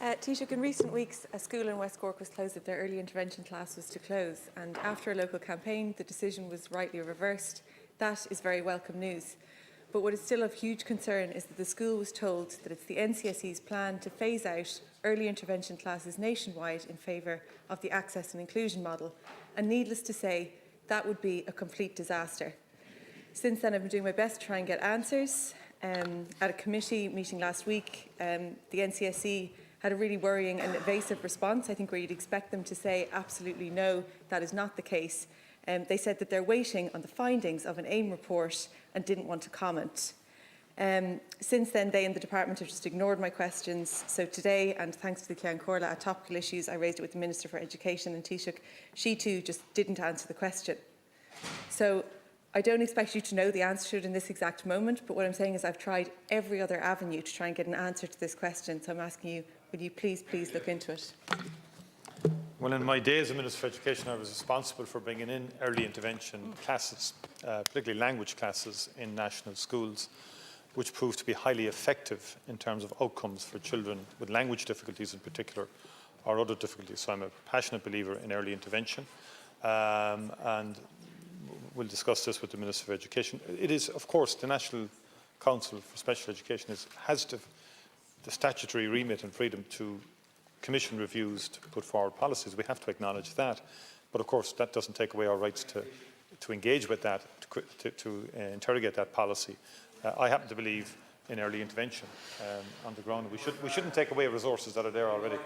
Taoiseach, in recent weeks, a school in West Cork was closed if their early intervention class was to close, and after a local campaign, the decision was rightly reversed. That is very welcome news. But what is still of huge concern is that the school was told that it's the NCSE's plan to phase out early intervention classes nationwide in favour of the access and inclusion model, and needless to say, that would be a complete disaster. Since then, I've been doing my best to try and get answers. At a committee meeting last week, the NCSE had a really worrying and evasive response, I think, where you'd expect them to say absolutely no, that is not the case. They said that they're waiting on the findings of an AIM report and didn't want to comment. Since then, they and the department have just ignored my questions. So today, and thanks to the Ceann Comhairle at Topical Issues, I raised it with the Minister for Education, and Taoiseach, she too just didn't answer the question. So I don't expect you to know the answer to it in this exact moment, but what I'm saying is I've tried every other avenue to try and get an answer to this question. So I'm asking you, would you please look into it? Well, in my days as Minister for Education, I was responsible for bringing in early intervention classes, particularly language classes in national schools, which proved to be highly effective in terms of outcomes for children with language difficulties in particular, or other difficulties. So I'm a passionate believer in early intervention, and we'll discuss this with the Minister for Education. It is, of course, the National Council for Special Education has the statutory remit and freedom to commission reviews to put forward policies. We have to acknowledge that. But of course, that doesn't take away our rights to engage with that, to interrogate that policy. I happen to believe in early intervention on the ground. We shouldn't take away resources that are there already.